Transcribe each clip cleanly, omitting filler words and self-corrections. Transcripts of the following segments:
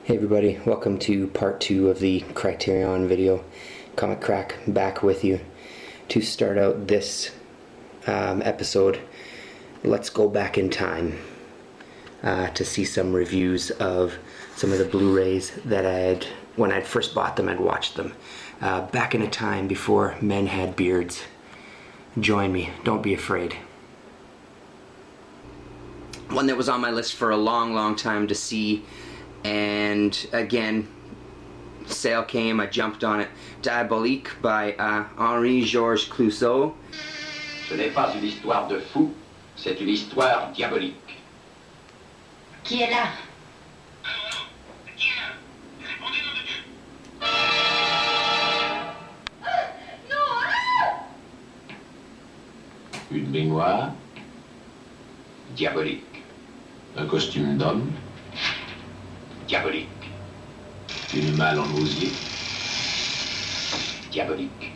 Hey everybody, welcome to part 2 of the Criterion video. Comic Crack back with you. To start out this episode, let's go back in time to see some reviews of some of the Blu-rays that when I'd first bought them, I'd watched them. Back in a time before men had beards. Join me, don't be afraid. One that was on my list for a long time to see, and again, sale came, I jumped on it. Diabolique by Henri-Georges Clouzot. Ce n'est pas une histoire de fou, c'est une histoire diabolique. Qui est là? Une baignoire, diabolique. Un costume d'homme, diabolique. Une malle en osier, diabolique.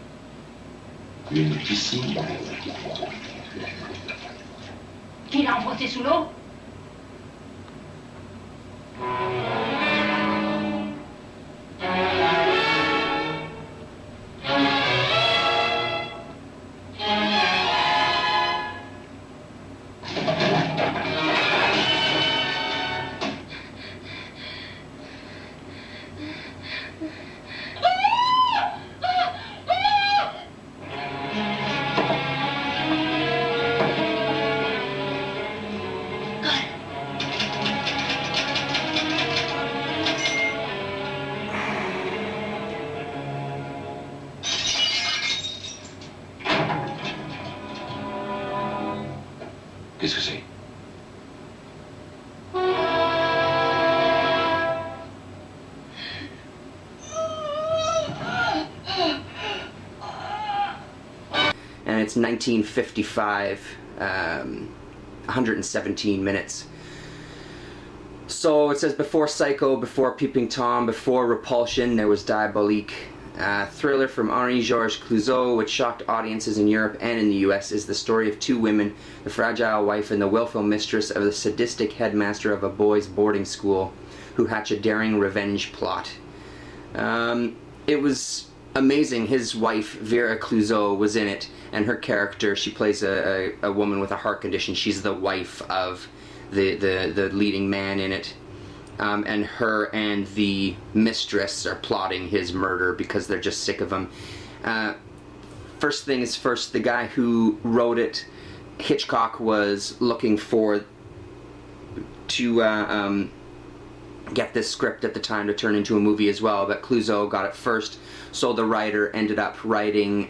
Une piscine. Qui l'a enfoncé sous l'eau? Qu'est-ce que c'est? And it's 1955, 117 minutes. So it says, before Psycho, before Peeping Tom, before Repulsion, there was Diabolique. Thriller from Henri-Georges Clouzot, which shocked audiences in Europe and in the US, is the story of two women, the fragile wife and the willful mistress of the sadistic headmaster of a boys' boarding school, who hatch a daring revenge plot. It was amazing. His wife, Vera Clouzot, was in it, and her character, she plays a woman with a heart condition. She's the wife of the leading man in it. And her and the mistress are plotting his murder because they're just sick of him. First thing is first, the guy who wrote it, Hitchcock, was looking to get this script at the time to turn into a movie as well, but Clouzot got it first, so the writer ended up writing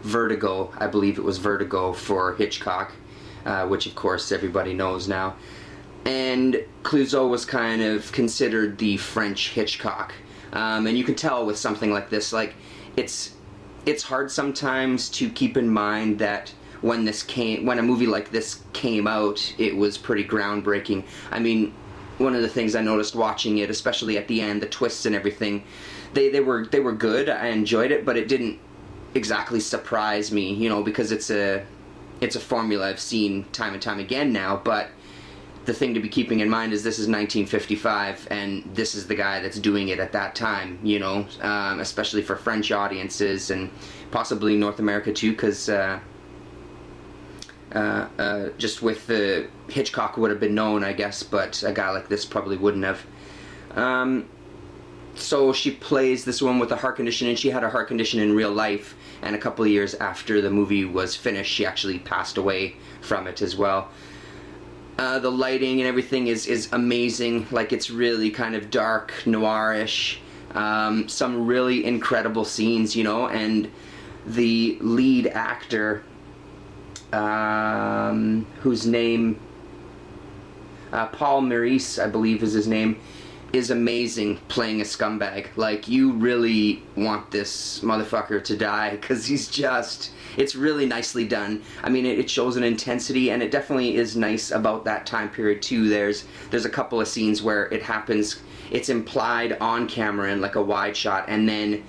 Vertigo, I believe it was Vertigo, for Hitchcock, which of course everybody knows now. And Clouzot was kind of considered the French Hitchcock, and you can tell with something like this, like it's hard sometimes to keep in mind that when a movie like this came out, it was pretty groundbreaking. I mean, one of the things I noticed watching it, especially at the end, the twists and everything, they were good. I enjoyed it, but it didn't exactly surprise me, you know, because it's a formula I've seen time and time again now. But the thing to be keeping in mind is this is 1955, and this is the guy that's doing it at that time, you know, especially for French audiences and possibly North America too, because just with the Hitchcock would have been known, I guess, but a guy like this probably wouldn't have. So she plays this woman with a heart condition, and she had a heart condition in real life, and a couple of years after the movie was finished, she actually passed away from it as well. The lighting and everything is amazing. Like, it's really kind of dark, noirish. Some really incredible scenes, you know, and the lead actor, whose name, Paul Maurice, I believe is his name, is amazing playing a scumbag. Like, you really want this motherfucker to die, because it's really nicely done. I mean, it shows an intensity, and it definitely is nice about that time period too. There's a couple of scenes where it happens, it's implied on camera in like a wide shot, and then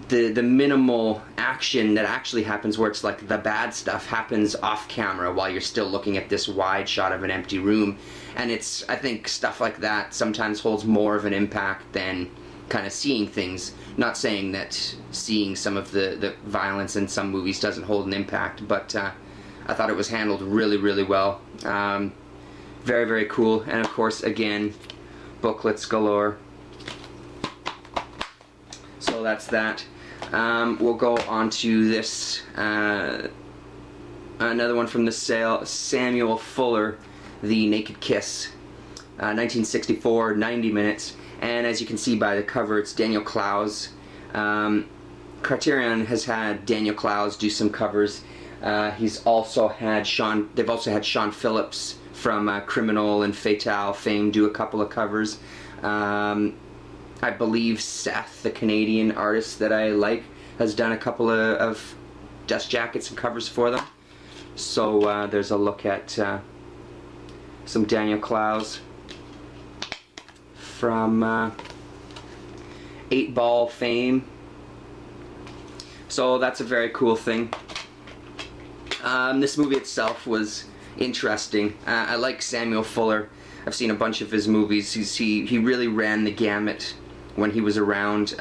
the minimal action that actually happens, where it's like the bad stuff happens off camera while you're still looking at this wide shot of an empty room. And I think stuff like that sometimes holds more of an impact than kind of seeing things. Not saying that seeing some of the violence in some movies doesn't hold an impact, but I thought it was handled really, really well. Very, very cool. And of course, again, booklets galore. So that's that. We'll go on to this, another one from the sale, Samuel Fuller, The Naked Kiss, 1964, 90 minutes. And as you can see by the cover, it's Daniel Clowes. Criterion has had Daniel Clowes do some covers. They've also had Sean Phillips from Criminal and Fatale fame do a couple of covers. I believe Seth, the Canadian artist that I like, has done a couple of dust jackets and covers for them. So there's a look at some Daniel Clowes from 8 Ball fame. So that's a very cool thing. This movie itself was interesting. I like Samuel Fuller. I've seen a bunch of his movies. He really ran the gamut when he was around,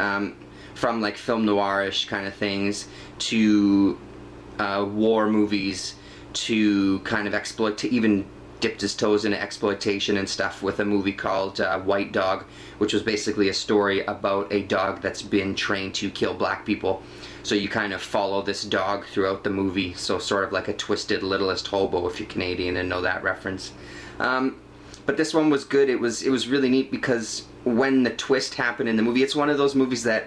from like film noirish kind of things to war movies to kind of even dipped his toes into exploitation and stuff with a movie called White Dog, which was basically a story about a dog that's been trained to kill black people. So you kind of follow this dog throughout the movie, so sort of like a Twisted Littlest Hobo if you're Canadian and know that reference. But this one was good. It was really neat because when the twist happened in the movie, it's one of those movies that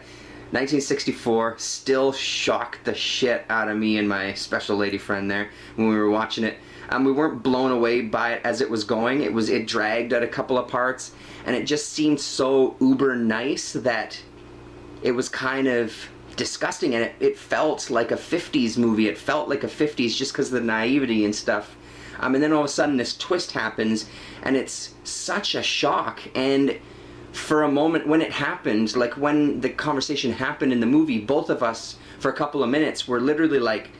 1964 still shocked the shit out of me and my special lady friend there when we were watching it. We weren't blown away by it as it was going. It dragged at a couple of parts, and it just seemed so uber nice that it was kind of disgusting, and it felt like a 50s movie. It felt like a 50s just because of the naivety and stuff. And then all of a sudden this twist happens, and it's such a shock. And for a moment when it happened, like when the conversation happened in the movie, both of us for a couple of minutes were literally like,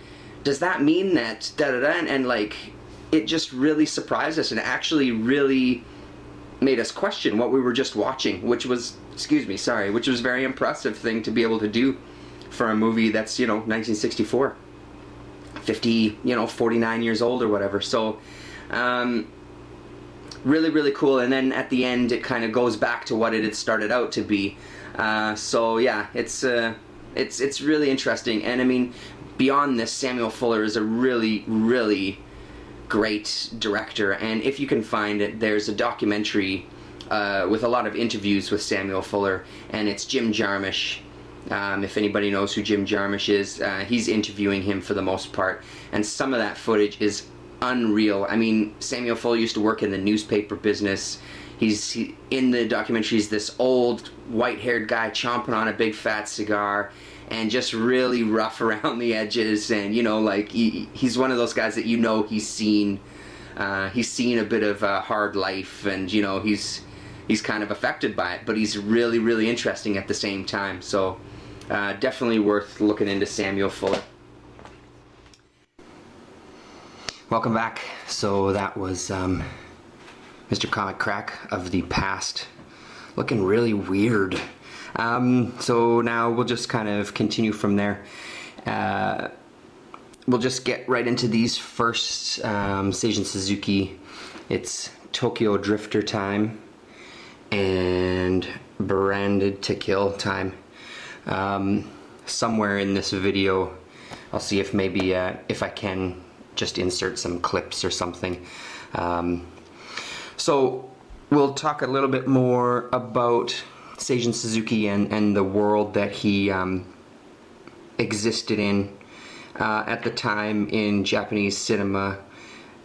does that mean that da-da-da? And like, it just really surprised us and actually really made us question what we were just watching, which was a very impressive thing to be able to do for a movie that's, 1964. 49 years old or whatever. So, really, really cool. And then at the end, it kind of goes back to what it had started out to be. So yeah, it's really interesting. And I mean, beyond this, Samuel Fuller is a really, really great director. And if you can find it, there's a documentary with a lot of interviews with Samuel Fuller, and it's Jim Jarmusch. If anybody knows who Jim Jarmusch is, he's interviewing him for the most part, and some of that footage is unreal. I mean, Samuel Fuller used to work in the newspaper business. In the documentary, he's this old white-haired guy chomping on a big fat cigar and just really rough around the edges, and like he's one of those guys that he's seen a bit of a hard life, and he's kind of affected by it, but he's really, really interesting at the same time. So definitely worth looking into Samuel Fuller. Welcome back. So that was Mr. Comic Crack of the past, looking really weird. So now we'll just kind of continue from there. We'll just get right into these first Seijun Suzuki. It's Tokyo Drifter time and Branded to Kill time. Somewhere in this video, I'll see if maybe if I can just insert some clips or something. So we'll talk a little bit more about Seijun Suzuki and the world that he existed in. At the time in Japanese cinema,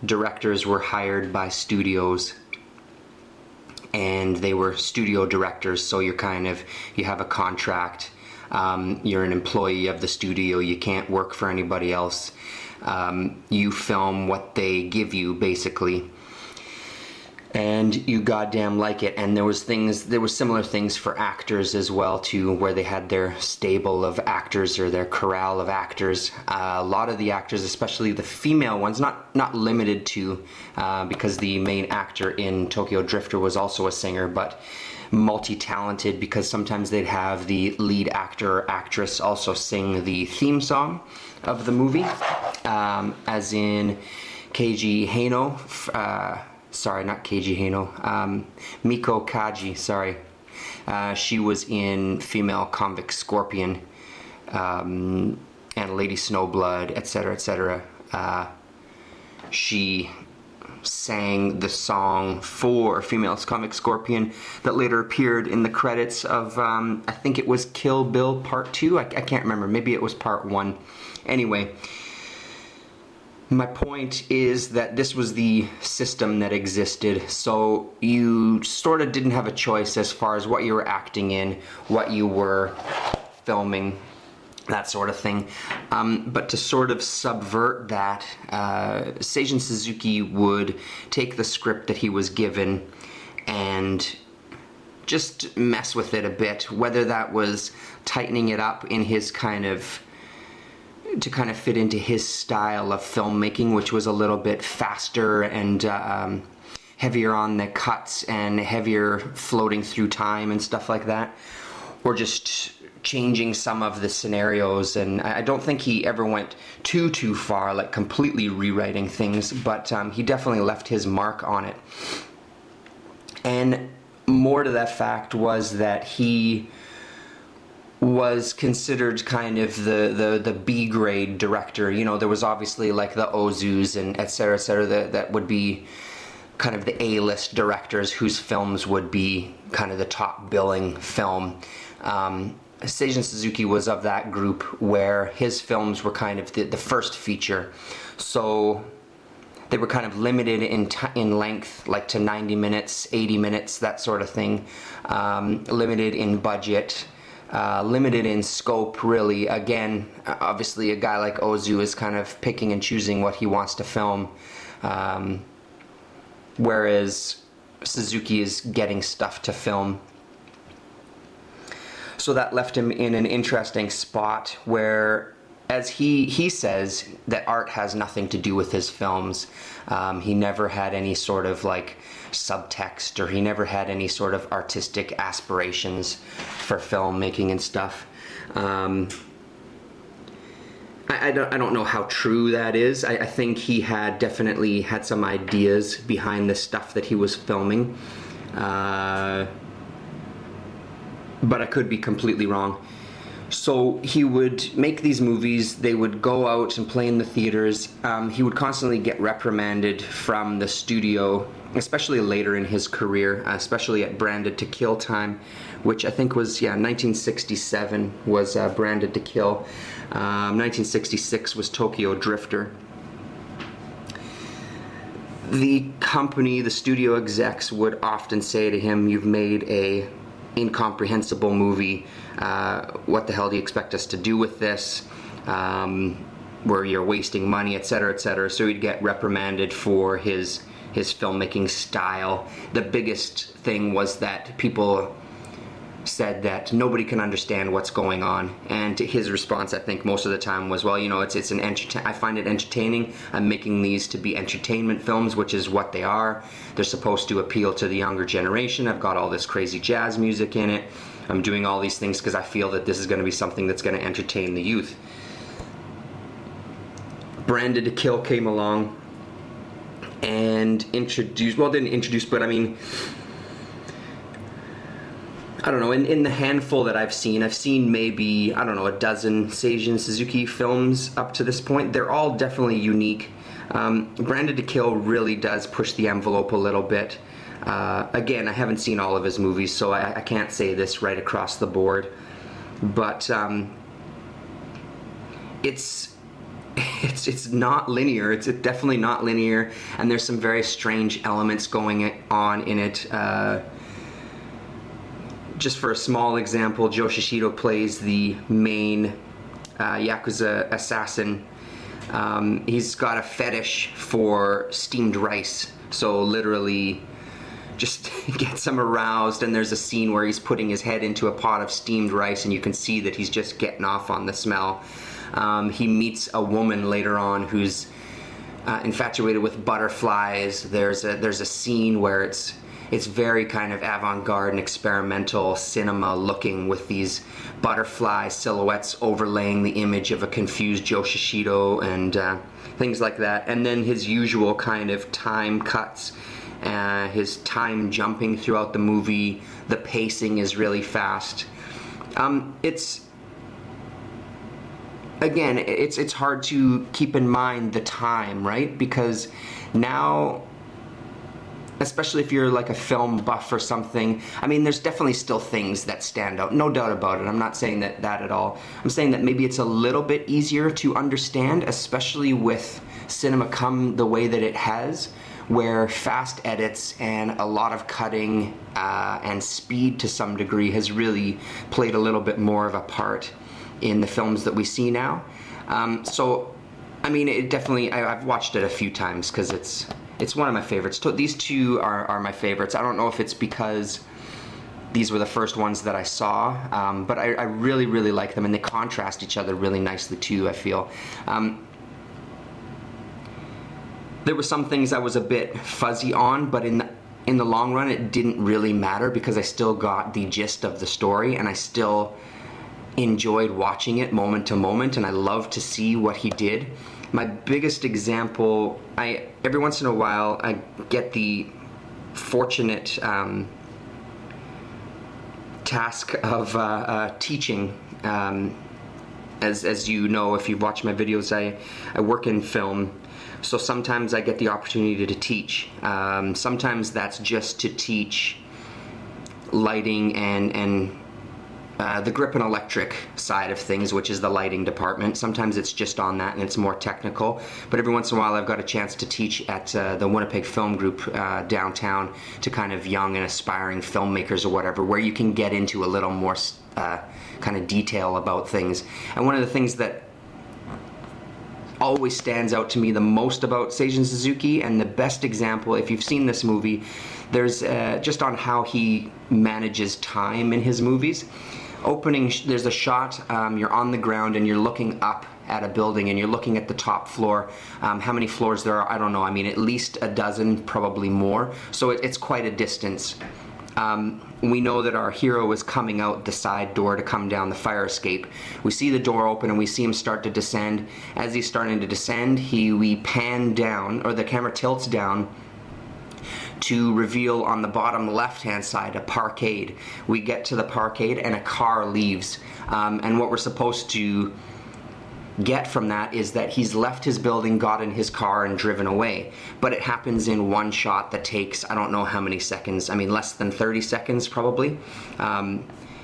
directors were hired by studios, and they were studio directors, so you have a contract. You're an employee of the studio. You can't work for anybody else. You film what they give you, basically. and you goddamn like it. And there was similar things for actors as well too, where they had their stable of actors or their corral of actors. A lot of the actors, especially the female ones, not limited to, because the main actor in Tokyo Drifter was also a singer, but multi-talented, because sometimes they'd have the lead actor or actress also sing the theme song of the movie, as in Keiji Haino. Sorry, not Keiji Haino. Miko Kaji, sorry. She was in Female Convict Scorpion, and Lady Snowblood, etc., etc. She sang the song for Female Convict Scorpion that later appeared in the credits of, I think it was Kill Bill Part 2. I can't remember. Maybe it was Part 1. Anyway, my point is that this was the system that existed, so you sort of didn't have a choice as far as what you were acting in, what you were filming, that sort of thing. But to sort of subvert that, Seijun Suzuki would take the script that he was given and just mess with it a bit, whether that was tightening it up in his to kind of fit into his style of filmmaking, which was a little bit faster and heavier on the cuts and heavier floating through time and stuff like that, or just changing some of the scenarios. And I don't think he ever went too far, like completely rewriting things, but he definitely left his mark on it. And more to that fact was that he was considered kind of the B-grade director. You know, there was obviously like the Ozus and et cetera, that would be kind of the A-list directors whose films would be kind of the top billing film. Seijun Suzuki was of that group where his films were kind of the first feature. So they were kind of limited in length, like to 90 minutes, 80 minutes, that sort of thing. Limited in budget. Limited in scope, really. Again, obviously a guy like Ozu is kind of picking and choosing what he wants to film, whereas Suzuki is getting stuff to film. So that left him in an interesting spot where, as he says, that art has nothing to do with his films. He never had any sort of like subtext, or he never had any sort of artistic aspirations for filmmaking and stuff. I don't know how true that is. I think he definitely had some ideas behind the stuff that he was filming, but I could be completely wrong. So he would make these movies, they would go out and play in the theaters. He would constantly get reprimanded from the studio, especially later in his career, especially at Branded to Kill time, which I think was, 1967 was Branded to Kill. 1966 was Tokyo Drifter. The company, the studio execs would often say to him, "You've made a incomprehensible movie. What the hell do you expect us to do with this? Where you're wasting money, etc., etc." So he'd get reprimanded for his filmmaking style. The biggest thing was that people said that nobody can understand what's going on, and his response, I think, most of the time was, "Well, it's an I find it entertaining. I'm making these to be entertainment films, which is what they are. They're supposed to appeal to the younger generation. I've got all this crazy jazz music in it. I'm doing all these things because I feel that this is going to be something that's going to entertain the youth." Branded to Kill came along and didn't introduce, but I mean, I don't know, in the handful that I've seen maybe, I don't know, a dozen Seijun Suzuki films up to this point. They're all definitely unique. Branded to Kill really does push the envelope a little bit. Again, I haven't seen all of his movies, so I can't say this right across the board. But it's not linear. It's definitely not linear, and there's some very strange elements going on in it. Just for a small example, Joe Shishido plays the main Yakuza assassin. He's got a fetish for steamed rice, so literally just gets him aroused, and there's a scene where he's putting his head into a pot of steamed rice, and you can see that he's just getting off on the smell. He meets a woman later on who's infatuated with butterflies. There's a scene where it's very kind of avant-garde and experimental cinema looking, with these butterfly silhouettes overlaying the image of a confused Joe Shishido and things like that. And then his usual kind of time cuts, his time jumping throughout the movie. The pacing is really fast. It's hard to keep in mind the time, right? Because now, especially if you're like a film buff or something, I mean, there's definitely still things that stand out, no doubt about it. I'm not saying that at all. I'm saying that maybe it's a little bit easier to understand, especially with cinema come the way that it has, where fast edits and a lot of cutting and speed to some degree has really played a little bit more of a part in the films that we see now. So, I mean, it definitely, I've watched it a few times because it's one of my favorites. These two are my favorites. I don't know if it's because these were the first ones that I saw, but I really, really like them, and they contrast each other really nicely too, I feel. There were some things I was a bit fuzzy on, but in the long run it didn't really matter, because I still got the gist of the story, and I still enjoyed watching it moment to moment, and I love to see what he did. My biggest example, every once in a while I get the fortunate task of teaching. As you know, if you've watched my videos, I work in film, so sometimes I get the opportunity to teach. Sometimes that's just to teach lighting and the grip and electric side of things, which is the lighting department. Sometimes it's just on that and it's more technical, but every once in a while I've got a chance to teach at the Winnipeg Film Group downtown to kind of young and aspiring filmmakers or whatever, where you can get into a little more kind of detail about things. And one of the things that always stands out to me the most about Seijun Suzuki, and the best example, if you've seen this movie, there's just on how he manages time in his movies. There's a shot, you're on the ground and you're looking up at a building and you're looking at the top floor. How many floors there are, I don't know. I mean, at least a dozen, probably more. So it's quite a distance. We know that our hero is coming out the side door to come down the fire escape. We see the door open and we see him start to descend. As he's starting to descend, we pan down, or the camera tilts down, to reveal on the bottom left-hand side a parkade. We get to the parkade and a car leaves. And what we're supposed to get from that is that he's left his building, got in his car, and driven away. But it happens in one shot that takes, I don't know how many seconds, I mean less than 30 seconds probably.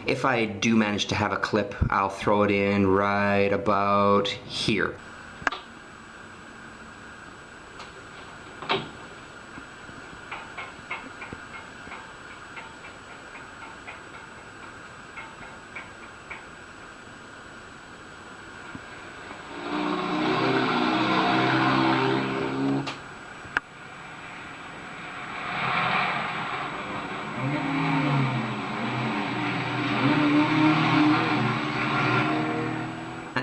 If I do manage to have a clip, I'll throw it in right about here.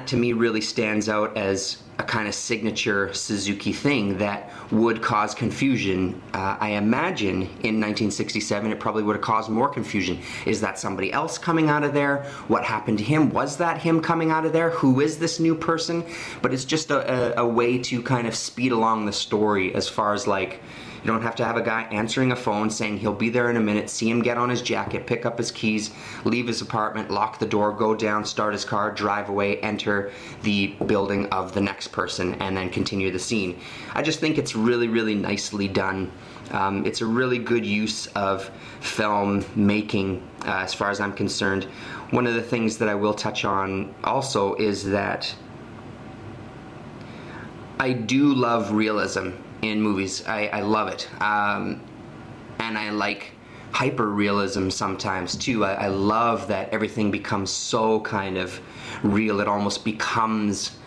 To me really stands out as a kind of signature Suzuki thing that would cause confusion. I imagine in 1967 it probably would have caused more confusion. Is that somebody else coming out of there? What happened to him? Was that him coming out of there? Who is this new person? But it's just a way to kind of speed along the story, as far as like, you don't have to have a guy answering a phone saying he'll be there in a minute, see him get on his jacket, pick up his keys, leave his apartment, lock the door, go down, start his car, drive away, enter the building of the next person, and then continue the scene. I just think it's really, really nicely done. It's a really good use of film making, as far as I'm concerned. One of the things that I will touch on also is that I do love realism in movies. I love it. And I like hyper-realism sometimes too. I love that everything becomes so kind of real. It almost becomes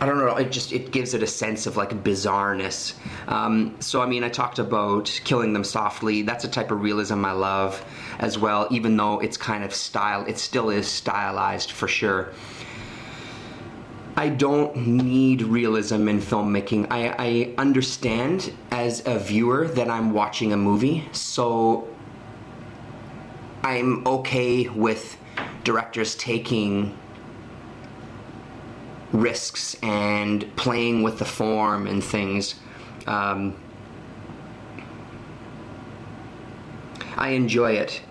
I don't know, it gives it a sense of like bizarreness. So I mean, I talked about Killing Them Softly. That's a type of realism I love as well, even though it's kind of it still is stylized for sure. I don't need realism in filmmaking. I understand as a viewer that I'm watching a movie, so I'm okay with directors taking risks and playing with the form and things. I enjoy it.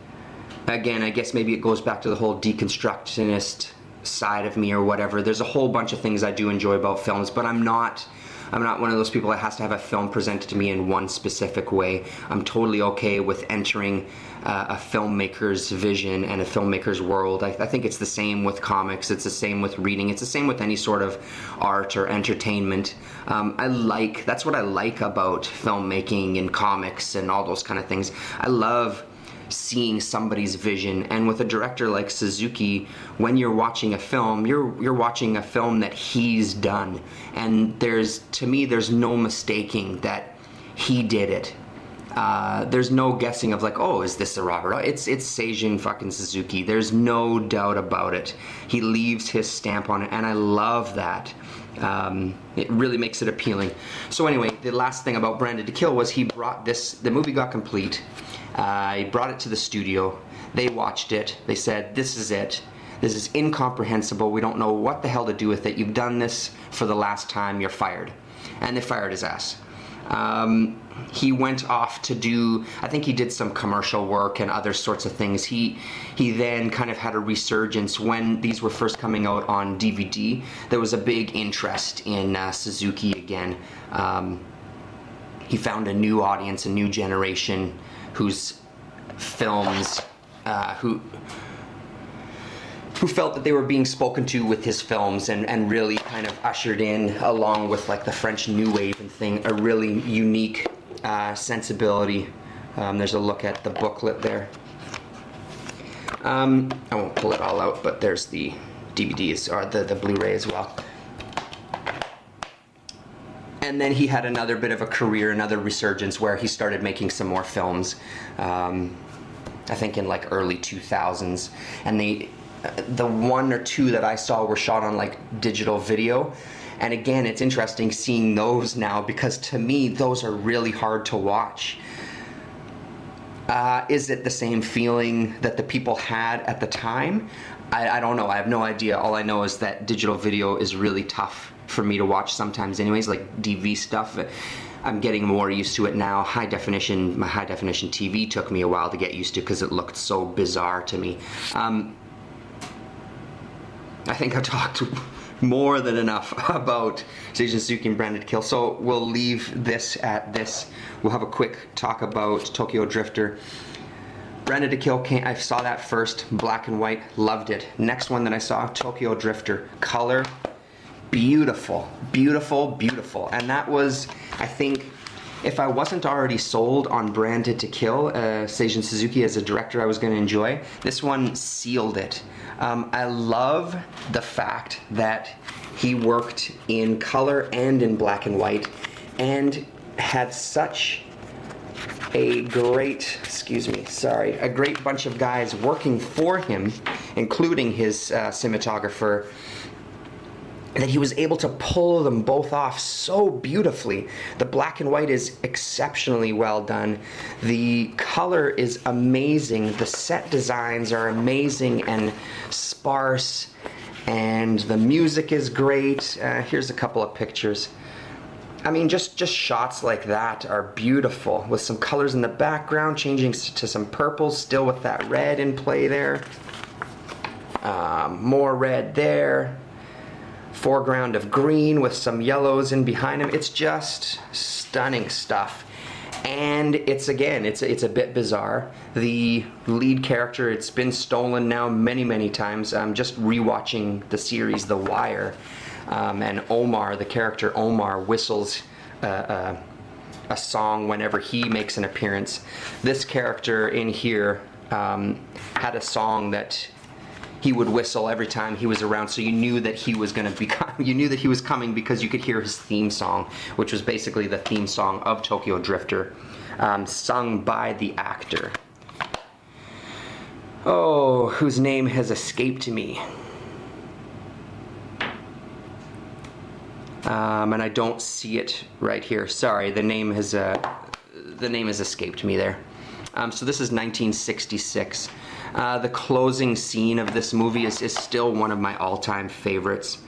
Again, I guess maybe it goes back to the whole deconstructionist side of me or whatever. There's a whole bunch of things I do enjoy about films, but I'm not one of those people that has to have a film presented to me in one specific way. I'm totally okay with entering a filmmaker's vision and a filmmaker's world. I think it's the same with comics, it's the same with reading, it's the same with any sort of art or entertainment. That's what I like about filmmaking and comics and all those kind of things. I love seeing somebody's vision, and with a director like Suzuki, when you're watching a film, you're watching a film that he's done, and to me there's no mistaking that he did it. There's no guessing of like, oh, is this a Robert? It's Seijun fucking Suzuki. There's no doubt about it. He leaves his stamp on it, and I love that. It really makes it appealing. So anyway, the last thing about Branded to Kill was he brought the movie got complete. He brought it to the studio. They watched it. They said, this is it. This is incomprehensible. We don't know what the hell to do with it. You've done this for the last time. You're fired. And they fired his ass. He went off to do, I think he did some commercial work and other sorts of things. He then kind of had a resurgence when these were first coming out on DVD. There was a big interest in Suzuki again. He found a new audience, a new generation whose films, who felt that they were being spoken to with his films, and really kind of ushered in, along with like the French New Wave and thing, a really unique sensibility. There's a look at the booklet there. I won't pull it all out, but there's the DVDs, or the Blu-ray as well. And then he had another bit of a career, another resurgence, where he started making some more films, I think in like early 2000s, and the one or two that I saw were shot on like digital video. And again, it's interesting seeing those now, because to me those are really hard to watch. Is it the same feeling that the people had at the time? I don't know. I have no idea. All I know is that digital video is really tough for me to watch sometimes anyways, like DV stuff. I'm getting more used to it now. My high definition TV took me a while to get used to because it looked so bizarre to me. I think I talked more than enough about Seijun Suzuki and Branded to Kill, so we'll leave this at this. We'll have a quick talk about Tokyo Drifter. Branded to Kill, I saw that first, black and white, loved it. Next one that I saw, Tokyo Drifter, color, beautiful, beautiful, beautiful. And that was, I think, if I wasn't already sold on Branded to Kill, Seijun Suzuki as a director I was going to enjoy, this one sealed it. I love the fact that he worked in color and in black and white, and had such a great, a great bunch of guys working for him, including his cinematographer, that he was able to pull them both off so beautifully. The black and white is exceptionally well done. The color is amazing. The set designs are amazing and sparse, and the music is great. Here's a couple of pictures. I mean, just shots like that are beautiful, with some colors in the background changing to some purples, still with that red in play there. More red there. Foreground of green with some yellows in behind him. It's just stunning stuff. And it's a bit bizarre. The lead character, it's been stolen now many times. I'm just rewatching the series The Wire, and Omar, the character Omar, whistles a song whenever he makes an appearance. This character in here had a song that he would whistle every time he was around, so you knew that he was going to be you knew that he was coming because you could hear his theme song, which was basically the theme song of Tokyo Drifter, sung by the actor. Oh, whose name has escaped me. And I don't see it right here. Sorry, the name has escaped me there. So this is 1966. The closing scene of this movie is still one of my all-time favorites.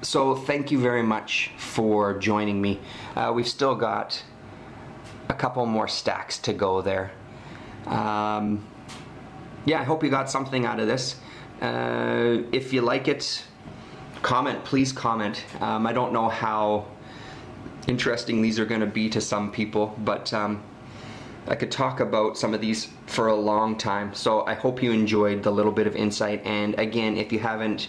So thank you very much for joining me. We've still got a couple more stacks to go there. Yeah, I hope you got something out of this. If you like it, comment, please comment. I don't know how interesting these are going to be to some people, but I could talk about some of these for a long time. So I hope you enjoyed the little bit of insight, and again, if you haven't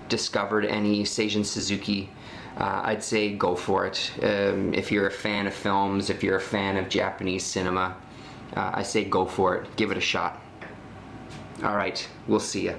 discovered any Seijun Suzuki, I'd say go for it. If you're a fan of films, if you're a fan of Japanese cinema, I say go for it. Give it a shot. Alright, we'll see ya.